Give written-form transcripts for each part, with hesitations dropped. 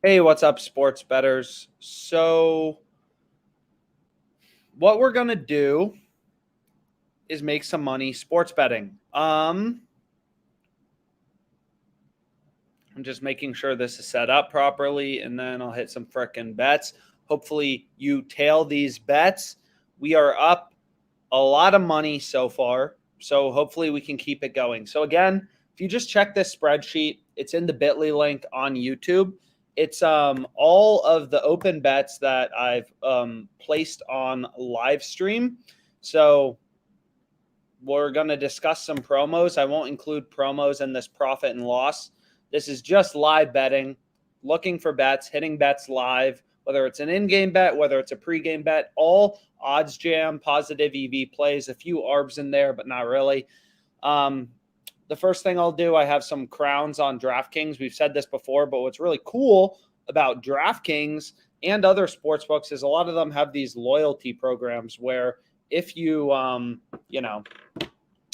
Hey, what's up, sports betters? So, what we're gonna do is make some money sports betting. I'm just making sure this is set up properly, and then I'll hit some frickin' bets. Hopefully, you tail these bets. We are up a lot of money so far, so hopefully we can keep it going. So again, if you just check this spreadsheet, it's in the Bitly link on YouTube. It's all of the open bets that I've placed on live stream. So we're going to discuss some promos. I won't include promos in this profit and loss. This is just live betting, looking for bets, hitting bets live, whether it's an in-game bet, whether it's a pre-game bet, all odds jam, positive EV plays, a few ARBs in there, but not really. The first thing I'll do, I have some crowns on DraftKings. We've said this before, but what's really cool about DraftKings and other sports books is a lot of them have these loyalty programs where if you,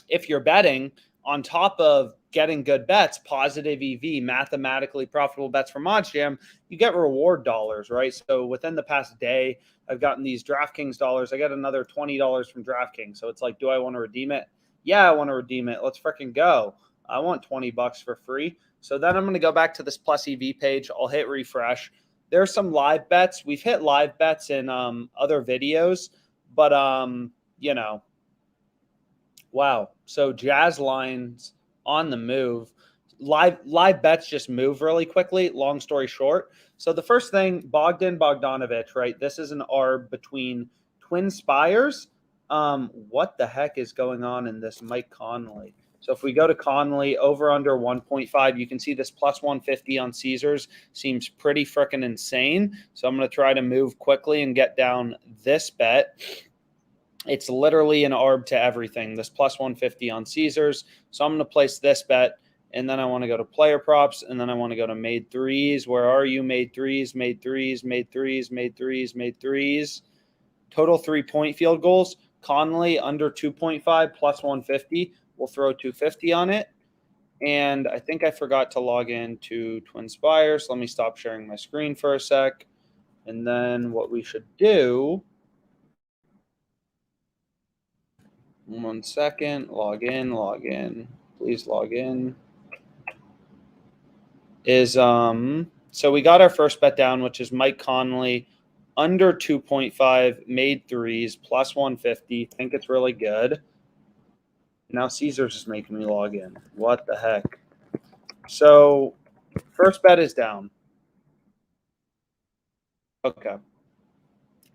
if you're betting on top of getting good bets, positive EV, mathematically profitable bets from OddsJam, you get reward dollars, right? So within the past day, I've gotten these DraftKings dollars. I got another $20 from DraftKings. So it's like, do I want to redeem it? Yeah, I want to redeem it. Let's freaking go. I want 20 bucks for free. So then I'm going to go back to this plus EV page. I'll hit refresh. There's some live bets. We've hit live bets in other videos, but wow. So jazz lines on the move. Live bets just move really quickly. Long story short. So the first thing, Bogdan Bogdanovic, right? This is an ARB between Twin Spires. What the heck is going on in this Mike Conley? So if we go to Conley over under 1.5, you can see this plus 150 on Caesars seems pretty freaking insane. So I'm going to try to move quickly and get down this bet. It's literally an ARB to everything, this plus 150 on Caesars. So I'm going to place this bet, and then I want to go to player props, and then I want to go to made threes. Where are you? Made threes, made threes, made threes, made threes, made threes. Total 3-point field goals. Conley under 2.5 plus 150. We'll throw 250 on it. And I think I forgot to log in to Twin Spires. Let me stop sharing my screen for a sec. And then what we should do, 1 second, log in, please log in, is so we got our first bet down, which is Mike Conley under 2.5 made threes plus 150. Think it's really good. Now Caesars is making me log in. What the heck? So first bet is down. Okay.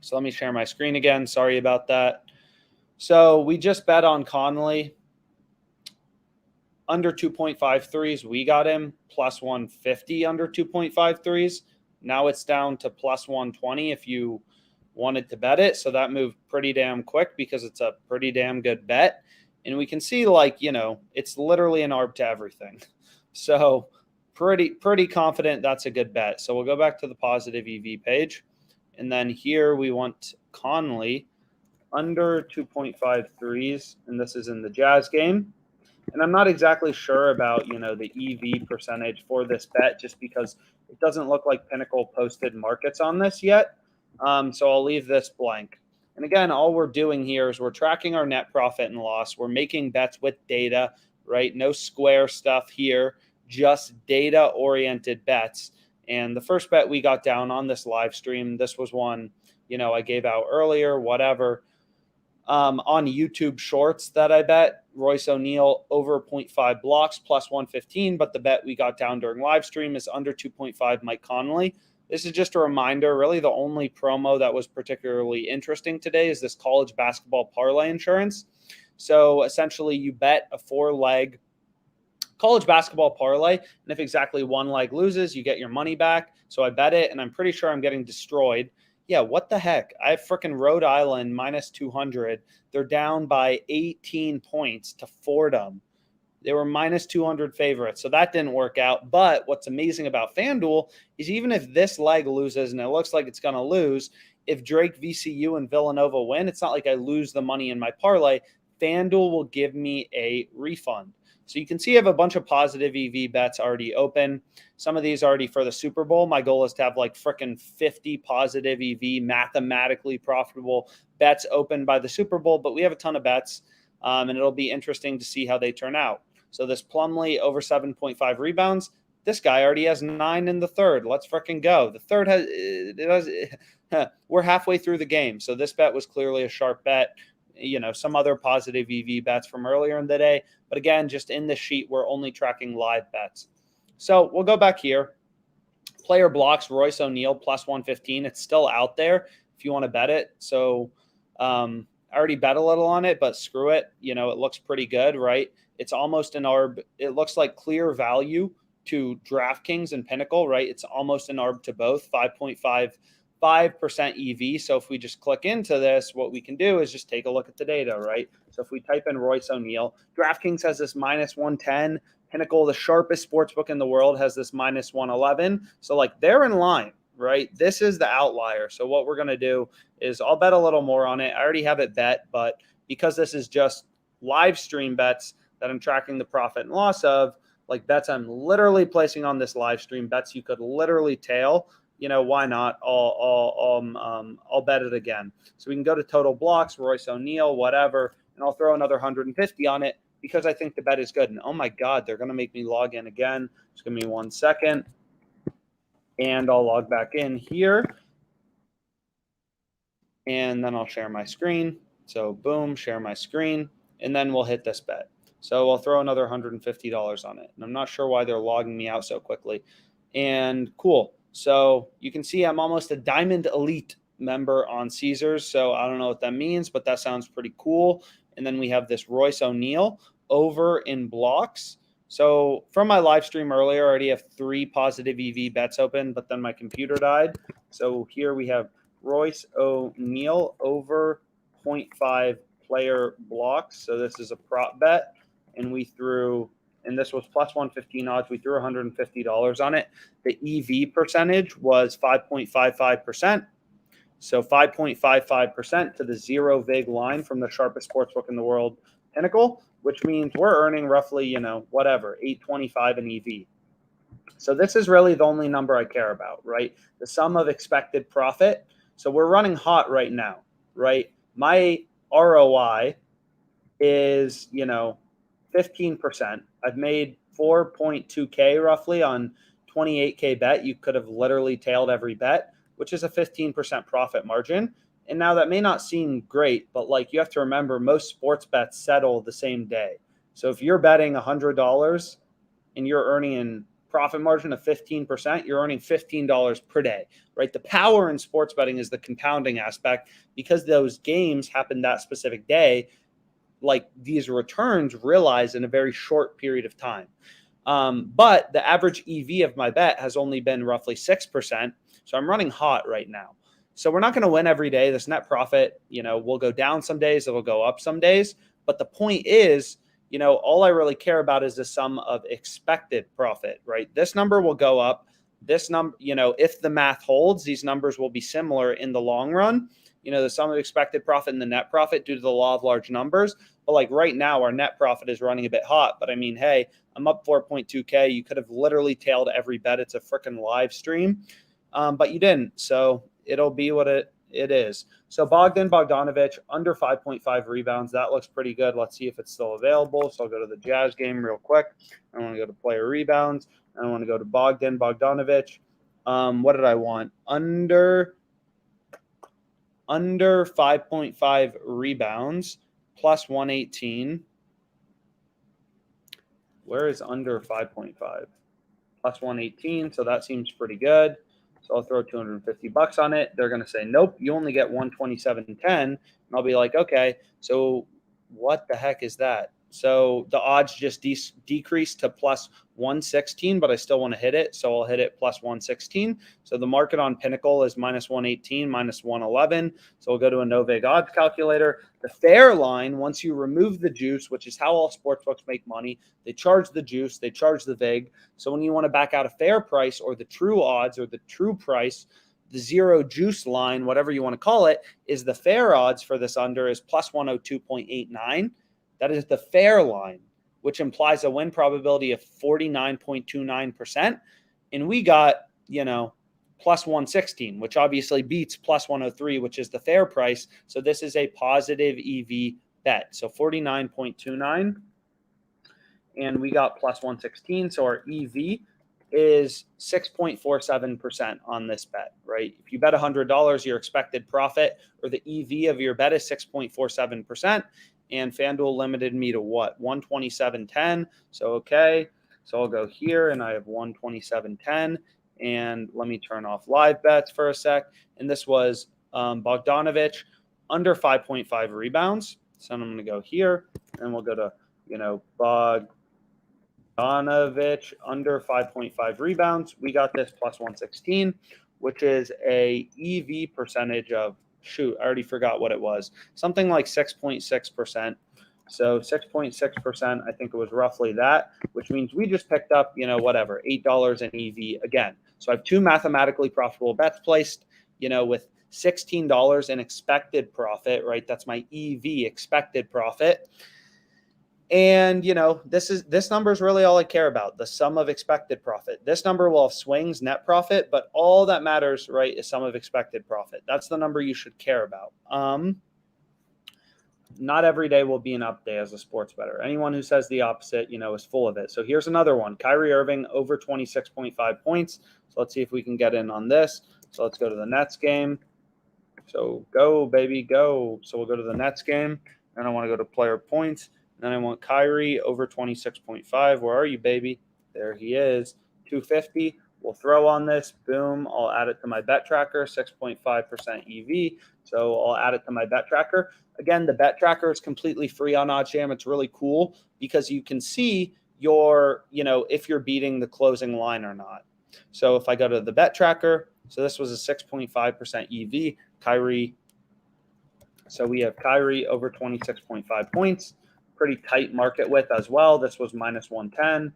So let me share my screen again. Sorry about that. So we just bet on Conley under 2.5 threes. We got him plus 150 under 2.5 threes. Now it's down to plus 120 if you wanted to bet it. So that moved pretty damn quick because it's a pretty damn good bet. And we can see, it's literally an ARB to everything. So pretty confident that's a good bet. So we'll go back to the positive EV page. And then here we want Conley under 2.5 threes. And this is in the Jazz game. And I'm not exactly sure about, the EV percentage for this bet just because it doesn't look like Pinnacle posted markets on this yet. So I'll leave this blank. And again, all we're doing here is we're tracking our net profit and loss. We're making bets with data, right? No square stuff here, just data-oriented bets. And the first bet we got down on this live stream, this was one, I gave out earlier, whatever. On YouTube Shorts that I bet, Royce O'Neal over 0.5 blocks plus 115, but the bet we got down during live stream is under 2.5 Mike Conley. This is just a reminder. Really, the only promo that was particularly interesting today is this college basketball parlay insurance. So essentially, you bet a 4-leg college basketball parlay, and if exactly one leg loses, you get your money back. So I bet it, and I'm pretty sure I'm getting destroyed. Yeah, what the heck? I have freaking Rhode Island minus 200. They're down by 18 points to Fordham. They were minus 200 favorites, so that didn't work out. But what's amazing about FanDuel is even if this leg loses, and it looks like it's going to lose, if Drake, VCU, and Villanova win, it's not like I lose the money in my parlay. FanDuel will give me a refund. So you can see I have a bunch of positive EV bets already open. Some of these already for the Super Bowl. My goal is to have like freaking 50 positive EV mathematically profitable bets open by the Super Bowl, but we have a ton of bets, and it'll be interesting to see how they turn out. So this Plumlee over 7.5 rebounds. This guy already has 9 in the third. Let's freaking go. The third we're halfway through the game. So this bet was clearly a sharp bet. Some other positive EV bets from earlier in the day. But again, just in the sheet, we're only tracking live bets. So we'll go back here. Player blocks, Royce O'Neal plus 115. It's still out there if you want to bet it. So I already bet a little on it, but screw it. It looks pretty good, right? It's almost an ARB. It looks like clear value to DraftKings and Pinnacle, right? It's almost an ARB to both, 5.55% EV. So if we just click into this, what we can do is just take a look at the data, right? So if we type in Royce O'Neal, DraftKings has this minus 110. Pinnacle, the sharpest sportsbook in the world, has this minus 111. So like they're in line, right? This is the outlier. So what we're going to do is I'll bet a little more on it. I already have it bet, but because this is just live stream bets that I'm tracking the profit and loss of, like bets I'm literally placing on this live stream, bets you could literally tail, why not? I'll bet it again. So we can go to total blocks, Royce O'Neal, whatever, and I'll throw another 150 on it because I think the bet is good. And oh my God, they're going to make me log in again. Just give me 1 second. And I'll log back in here. And then I'll share my screen. So boom, share my screen. And then we'll hit this bet. So I'll throw another $150 on it. And I'm not sure why they're logging me out so quickly. And cool. So you can see I'm almost a Diamond Elite member on Caesars. So I don't know what that means, but that sounds pretty cool. And then we have this Royce O'Neal over in blocks. So from my live stream earlier, I already have 3 positive EV bets open, but then my computer died. So here we have Royce O'Neal over 0.5 player blocks. So this is a prop bet. And we threw, and this was plus 115 odds. We threw $150 on it. The EV percentage was 5.55%. So 5.55% to the zero vig line from the sharpest sportsbook in the world, Pinnacle, which means we're earning roughly, whatever, 825 in EV. So this is really the only number I care about, right? The sum of expected profit. So we're running hot right now, right? My ROI is, 15%. I've made 4.2K roughly on 28K bet. You could have literally tailed every bet, which is a 15% profit margin. And now that may not seem great, but like you have to remember most sports bets settle the same day. So if you're betting $100 and you're earning in profit margin of 15%, you're earning $15 per day, right? The power in sports betting is the compounding aspect because those games happen that specific day. Like these returns realized in a very short period of time. But the average EV of my bet has only been roughly 6%. So I'm running hot right now. So we're not going to win every day. This net profit, will go down some days. It'll go up some days. But the point is, all I really care about is the sum of expected profit, right? This number will go up. This number, if the math holds, these numbers will be similar in the long run. The sum of expected profit and the net profit due to the law of large numbers. But like right now, our net profit is running a bit hot. But I mean, hey, I'm up 4.2K. You could have literally tailed every bet. It's a freaking live stream. But you didn't. So it'll be what it is. So Bogdanovich, under 5.5 rebounds. That looks pretty good. Let's see if it's still available. So I'll go to the Jazz game real quick. I want to go to player rebounds. I want to go to Bogdanovich. What did I want? Under 5.5 rebounds, plus 118. Where is under 5.5? Plus 118, so that seems pretty good. So I'll throw $250 on it. They're going to say, nope, you only get 127.10. And I'll be like, okay, so what the heck is that? So the odds just decreased to plus 116, but I still want to hit it. So I'll hit it plus 116. So the market on Pinnacle is minus 118, minus 111. So we'll go to a no vig odds calculator. The fair line, once you remove the juice, which is how all sportsbooks make money, they charge the juice, they charge the vig. So when you want to back out a fair price or the true odds or the true price, the zero juice line, whatever you want to call it, is the fair odds for this under is plus 102.89. That is the fair line. which implies a win probability of 49.29%. And we got, plus 116, which obviously beats plus 103, which is the fair price. So this is a positive EV bet. So 49.29. And we got plus 116. So our EV is 6.47% on this bet, right? If you bet $100, your expected profit or the EV of your bet is 6.47%. And FanDuel limited me to what? 127.10. So, okay. So I'll go here and I have 127.10. And let me turn off live bets for a sec. And this was Bogdanovic under 5.5 rebounds. So I'm going to go here and we'll go to, Bogdanovic under 5.5 rebounds. We got this plus 116, which is a EV percentage of, I already forgot what it was. Something like 6.6%. So 6.6%, I think it was roughly that, which means we just picked up, $8 in EV again. So I have two mathematically profitable bets placed, with $16 in expected profit, right? That's my EV expected profit. And, this number is really all I care about, the sum of expected profit. This number will have swings, net profit, but all that matters, right, is sum of expected profit. That's the number you should care about. Not every day will be an up day as a sports bettor. Anyone who says the opposite, is full of it. So here's another one. Kyrie Irving over 26.5 points. So let's see if we can get in on this. So let's go to the Nets game. So go, baby, go. So we'll go to the Nets game. And I want to go to player points. And then I want Kyrie over 26.5. Where are you, baby? There he is. 250. We'll throw on this. Boom. I'll add it to my bet tracker. 6.5% EV. So I'll add it to my bet tracker. Again, the bet tracker is completely free on OddsJam. It's really cool because you can see your, if you're beating the closing line or not. So if I go to the bet tracker, so this was a 6.5% EV, Kyrie. So we have Kyrie over 26.5 points, pretty tight market width as well. This was minus 110.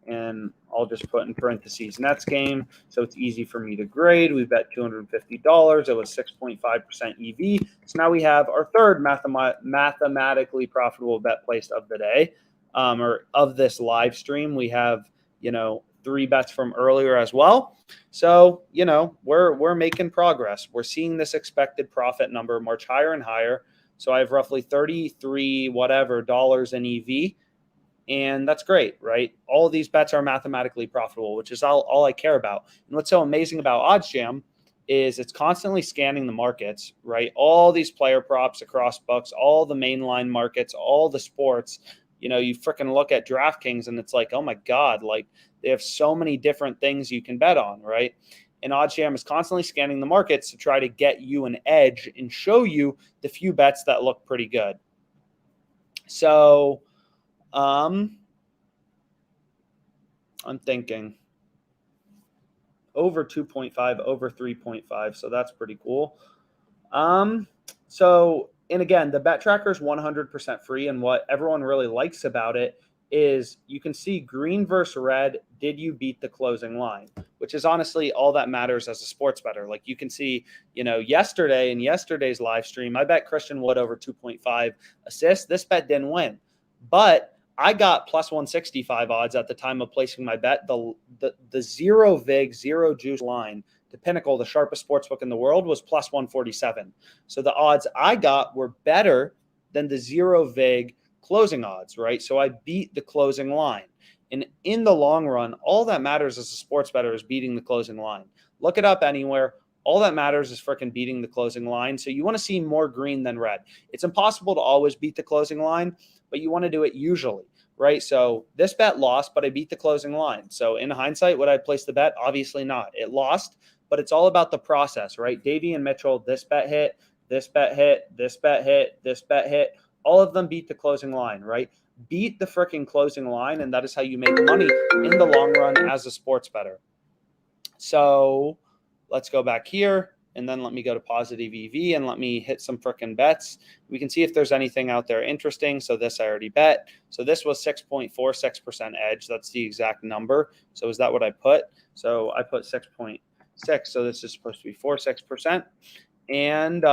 And I'll just put in parentheses Nets game. So it's easy for me to grade. We bet $250. It was 6.5% EV. So now we have our third mathematically profitable bet placed of the day, or of this live stream. We have, 3 bets from earlier as well. So, we're making progress. We're seeing this expected profit number march higher and higher. So I have roughly 33 whatever dollars in EV. And that's great, right? All of these bets are mathematically profitable, which is all I care about. And what's so amazing about OddsJam is it's constantly scanning the markets, right? All these player props across books, all the mainline markets, all the sports. You freaking look at DraftKings and it's like, oh my God, like they have so many different things you can bet on, right? And OddsJam is constantly scanning the markets to try to get you an edge and show you the few bets that look pretty good. So I'm thinking over 2.5, over 3.5. So that's pretty cool. And again, the bet tracker is 100% free. And what everyone really likes about it is you can see green versus red. Did you beat the closing line? Which is honestly all that matters as a sports bettor. Like you can see, yesterday in yesterday's live stream, I bet Christian Wood over 2.5 assists. This bet didn't win, but I got plus 165 odds at the time of placing my bet. The zero vig, zero juice line to Pinnacle, the sharpest sportsbook in the world, was plus 147. So the odds I got were better than the zero vig closing odds, right? So I beat the closing line. And in the long run, all that matters as a sports bettor is beating the closing line. Look it up anywhere. All that matters is freaking beating the closing line. So you want to see more green than red. It's impossible to always beat the closing line, but you want to do it usually, right? So this bet lost, but I beat the closing line. So in hindsight, would I place the bet? Obviously not. It lost, but it's all about the process, right? Davey and Mitchell, this bet hit, this bet hit, this bet hit, this bet hit. All of them beat the closing line, right? Beat the freaking closing line, and that is how you make money in the long run as a sports bettor. So let's go back here, and then let me go to positive EV, and let me hit some freaking bets. We can see if there's anything out there interesting. So this I already bet. So this was 6.46% edge. That's the exact number. So is that what I put? So I put 6.6. So this is supposed to be 46%. And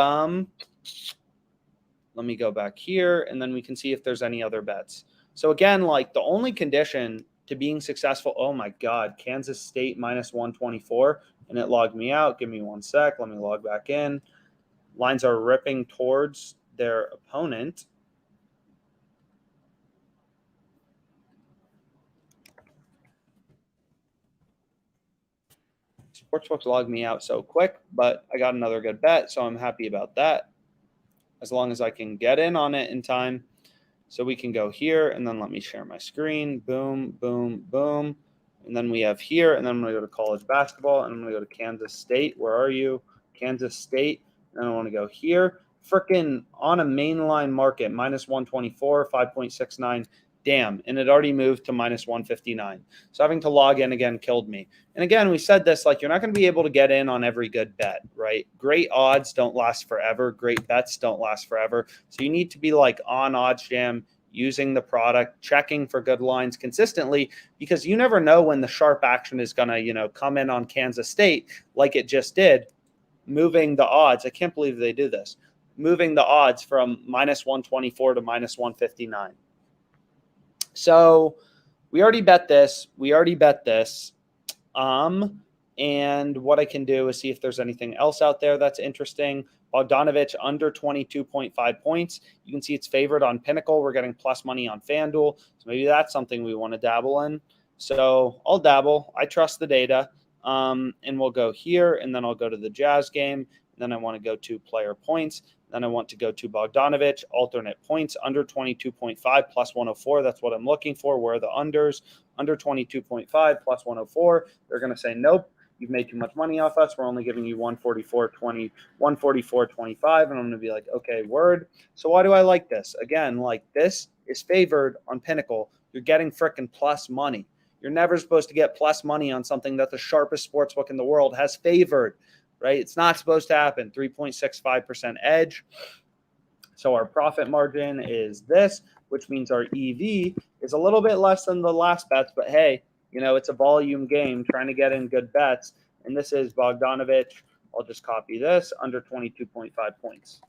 let me go back here, and then we can see if there's any other bets. So again, like the only condition to being successful, oh my God, Kansas State minus 124, and it logged me out. Give me 1 sec. Let me log back in. Lines are ripping towards their opponent. Sportsbooks logged me out so quick, but I got another good bet, so I'm happy about that. As long as I can get in on it in time. So we can go here, and then let me share my screen. Boom, boom, boom. And then we have here, and then I'm going to go to college basketball, and I'm going to go to Kansas State. Where are you? Kansas State. And I want to go here. Freaking on a mainline market, minus 124, 5.69. Damn. And it already moved to minus 159. So having to log in again killed me. And again, we said this, like, you're not going to be able to get in on every good bet, right? Great odds don't last forever. Great bets don't last forever. So you need to be like on OddsJam, using the product, checking for good lines consistently, because you never know when the sharp action is going to, come in on Kansas State like it just did, moving the odds. I can't believe they do this. Moving the odds from minus 124 to minus 159. So we already bet this. And what I can do is see if there's anything else out there that's interesting. Bogdanovich under 22.5 points. You can see it's favored on Pinnacle. We're getting plus money on FanDuel. So maybe that's something we want to dabble in. So I'll dabble. I trust the data. And we'll go here, and then I'll go to the Jazz game. And then I want to go to player points. Then I want to go to Bogdanovich, alternate points, under 22.5, plus 104. That's what I'm looking for. Where are the unders? Under 22.5, plus 104. They're going to say, nope, you've made too much money off us. We're only giving you 144.20, 144.25. And I'm going to be like, okay, word. So why do I like this? Again, like this is favored on Pinnacle. You're getting freaking plus money. You're never supposed to get plus money on something that the sharpest sportsbook in the world has favored. Right? It's not supposed to happen. 3.65% edge. So our profit margin is this, which means our EV is a little bit less than the last bets. But hey, it's a volume game trying to get in good bets. And this is Bogdanovich. I'll just copy this, under 22.5 points.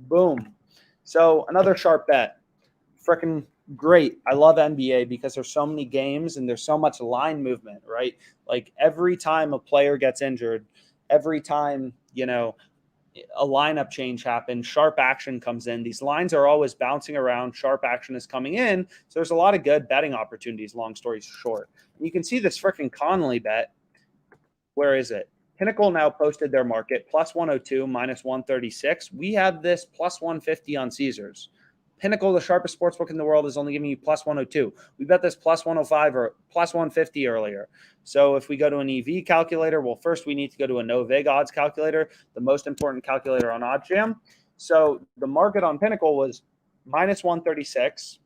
Boom. So another sharp bet. Freaking great. I love NBA because there's so many games and there's so much line movement, right? Like every time a player gets injured, every time, a lineup change happens, sharp action comes in. These lines are always bouncing around. Sharp action is coming in. So there's a lot of good betting opportunities, long story short. And you can see this freaking Conley bet. Where is it? Pinnacle now posted their market, plus 102, minus 136. We have this plus 150 on Caesars. Pinnacle, the sharpest sportsbook in the world, is only giving you plus 102. We bet this plus 105 or plus 150 earlier. So if we go to an EV calculator, well, first we need to go to a no-vig odds calculator, the most important calculator on OddsJam. So the market on Pinnacle was minus 136.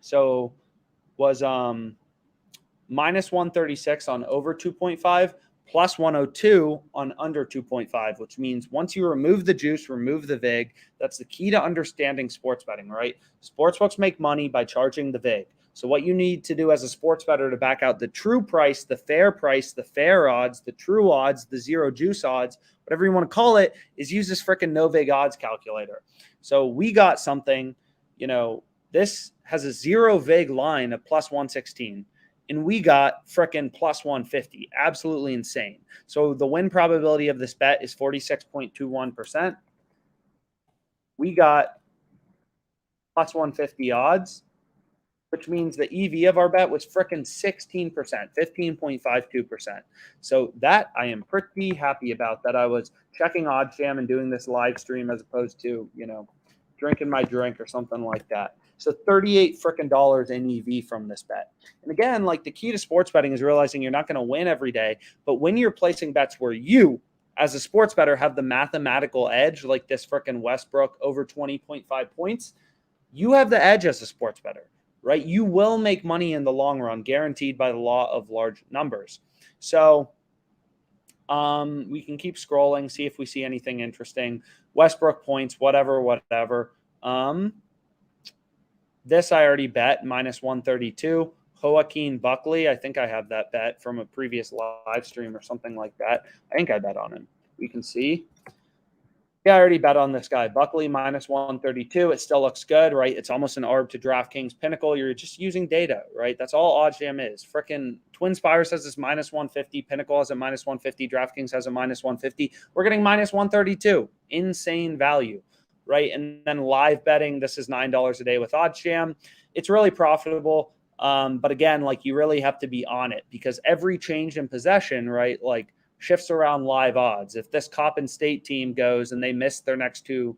So was minus 136 on over 2.5, plus 102 on under 2.5, which means once you remove the juice, remove the VIG. That's the key to understanding sports betting, right? Sportsbooks make money by charging the VIG. So what you need to do as a sports bettor to back out the true price, the fair odds, the true odds, the zero juice odds, whatever you want to call it, is use this freaking no VIG odds calculator. So we got something, this has a zero VIG line of plus 116. And we got frickin' plus 150. Absolutely insane. So the win probability of this bet is 46.21%. We got plus 150 odds, which means the EV of our bet was frickin' 16%, 15.52%. So that I am pretty happy about, that I was checking OddsJam and doing this live stream as opposed to, drinking my drink or something like that. So $38 frickin' dollars in EV from this bet. And again, like the key to sports betting is realizing you're not going to win every day, but when you're placing bets where you, as a sports bettor, have the mathematical edge, like this frickin' Westbrook over 20.5 points, you have the edge as a sports bettor, right? You will make money in the long run, guaranteed by the law of large numbers. So we can keep scrolling, see if we see anything interesting. Westbrook points, whatever. This I already bet, minus 132. Joaquin Buckley, I think I have that bet from a previous live stream or something like that. I think I bet on him. We can see. Yeah, I already bet on this guy. Buckley minus 132. It still looks good, right? It's almost an ARB to DraftKings Pinnacle. You're just using data, right? That's all OddsJam is. Frickin' TwinSpires has this minus 150. Pinnacle has a minus 150. DraftKings has a minus 150. We're getting minus 132. Insane value, right? And then live betting, this is $9 a day with OddsJam. It's really profitable. But again, like you really have to be on it because every change in possession, right? Like shifts around live odds. If this Coppin State team goes and they miss their next two,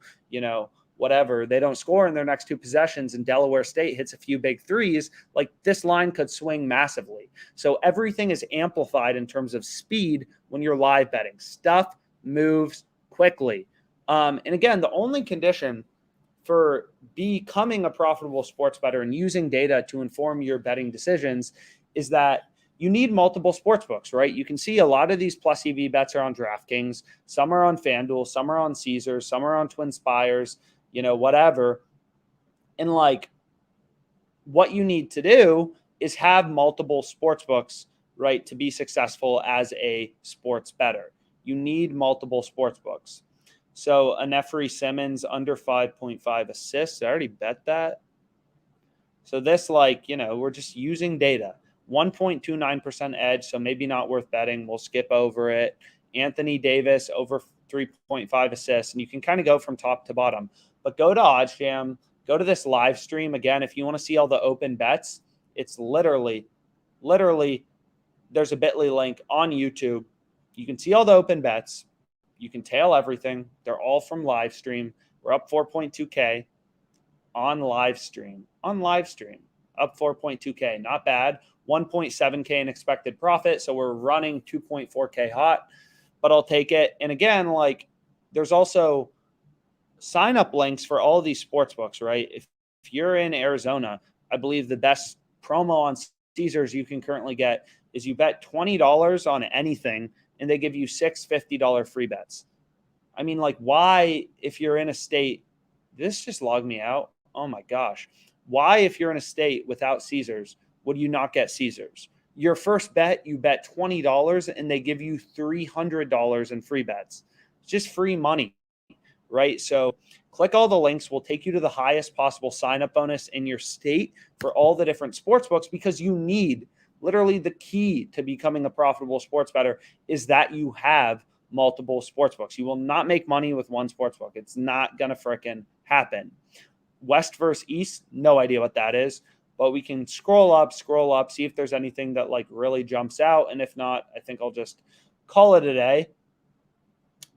whatever, they don't score in their next two possessions and Delaware State hits a few big threes, like this line could swing massively. So everything is amplified in terms of speed when you're live betting. Stuff moves quickly. And again, the only condition for becoming a profitable sports bettor and using data to inform your betting decisions is that you need multiple sports books, right? You can see a lot of these plus EV bets are on DraftKings. Some are on FanDuel, some are on Caesars, some are on TwinSpires, whatever. And like what you need to do is have multiple sports books, right, to be successful as a sports bettor. You need multiple sports books. So Anefri Simmons under 5.5 assists. I already bet that. So this, we're just using data. 1.29% edge, so maybe not worth betting. We'll skip over it. Anthony Davis over 3.5 assists, and you can kind of go from top to bottom. But go to OddsJam, go to this live stream. Again, if you want to see all the open bets, it's literally, there's a Bitly link on YouTube. You can see all the open bets. You can tail everything. They're all from live stream. We're up 4.2K on live stream. Up 4.2K. Not bad. 1.7K in expected profit. So we're running 2.4K hot, but I'll take it. And again, there's also sign up links for all of these sports books, right? If you're in Arizona, I believe the best promo on Caesars you can currently get is you bet $20 on anything and they give you six $50 free bets. I mean, why, if you're in a state, this just logged me out. Oh my gosh. Why, if you're in a state without Caesars, would you not get Caesars? Your first bet, you bet $20 and they give you $300 in free bets. It's just free money, right? So click all the links. We'll take you to the highest possible sign-up bonus in your state for all the different sports books because you need, literally the key to becoming a profitable sports bettor is that you have multiple sports books. You will not make money with one sports book. It's not going to frickin' happen. West versus East, no idea what that is. But we can scroll up, see if there's anything that really jumps out. And if not, I think I'll just call it a day.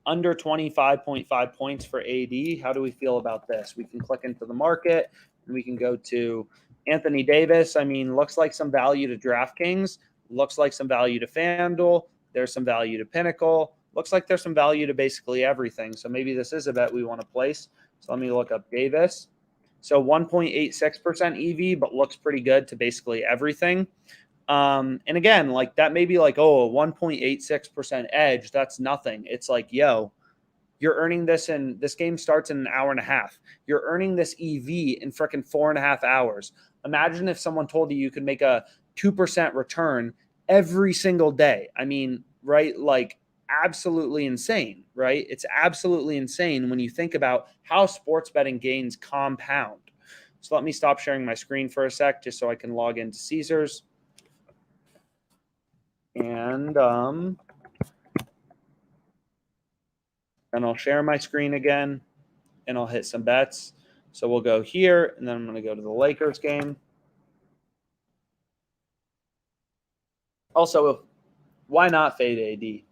Under 25.5 points for AD. How do we feel about this? We can click into the market and we can go to Anthony Davis. I mean, looks like some value to DraftKings. Looks like some value to FanDuel. There's some value to Pinnacle. Looks like there's some value to basically everything. So maybe this is a bet we want to place. So let me look up Davis. So 1.86% EV, but looks pretty good to basically everything. And again, that may be a 1.86% edge. That's nothing. It's you're earning this in this game starts in an hour and a half. You're earning this EV in freaking 4.5 hours. Imagine if someone told you could make a 2% return every single day. I mean, right? Absolutely insane, right? It's absolutely insane when you think about how sports betting gains compound. So let me stop sharing my screen for a sec just so I can log into Caesars. And I'll share my screen again and I'll hit some bets. So we'll go here and then I'm going to go to the Lakers game. Also, why not fade AD?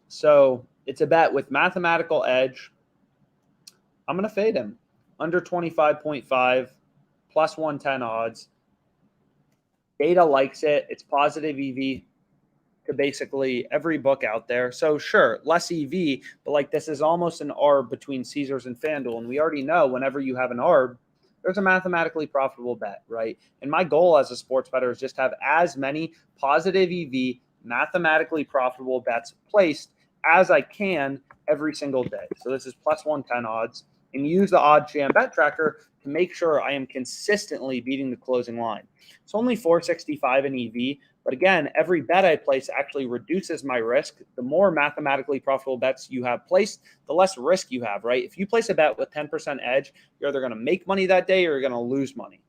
So it's a bet with mathematical edge. I'm going to fade him. Under 25.5, plus 110 odds. Data likes it. It's positive EV to basically every book out there. So sure, less EV, but this is almost an ARB between Caesars and FanDuel. And we already know whenever you have an ARB, there's a mathematically profitable bet, right? And my goal as a sports bettor is just have as many positive EV, mathematically profitable bets placed as I can every single day. So this is plus 110 odds, and use the OddsJam bet tracker to make sure I am consistently beating the closing line. It's only 465 in EV, But again, every bet I place actually reduces my risk. The more mathematically profitable bets you have placed, the less risk you have, right? If you place a bet with 10% edge, you're either going to make money that day or you're going to lose money,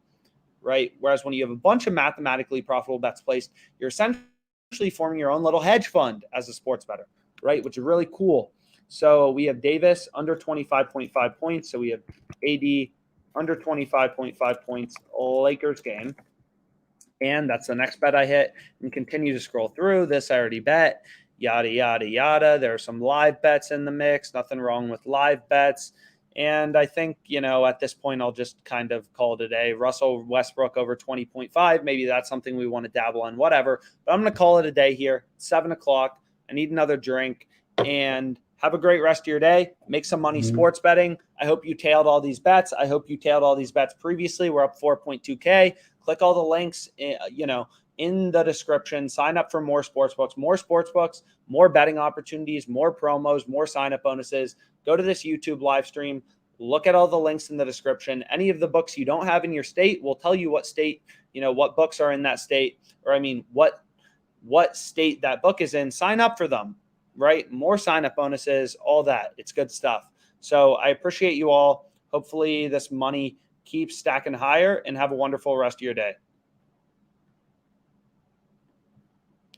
right? Whereas when you have a bunch of mathematically profitable bets placed, you're essentially forming your own little hedge fund as a sports bettor, right? Which is really cool. So we have Davis under 25.5 points. So we have AD under 25.5 points, Lakers game. And that's the next bet I hit, and continue to scroll through. This I already bet, yada, yada, yada. There are some live bets in the mix. Nothing wrong with live bets. And I think, at this point, I'll just kind of call it a day. Russell Westbrook over 20.5. Maybe that's something we want to dabble in, whatever. But I'm going to call it a day here. 7 o'clock. I need another drink. And have a great rest of your day. Make some money sports betting. I hope you tailed all these bets. I hope you tailed all these bets previously. We're up 4.2K. Click all the links, in the description. Sign up for more sportsbooks, more betting opportunities, more promos, more sign-up bonuses. Go to this YouTube live stream. Look at all the links in the description. Any of the books you don't have in your state, will tell you what state, what books are in that state, or what state that book is in. Sign up for them, right? More sign-up bonuses, all that. It's good stuff. So I appreciate you all. Hopefully this money keeps stacking higher, and have a wonderful rest of your day.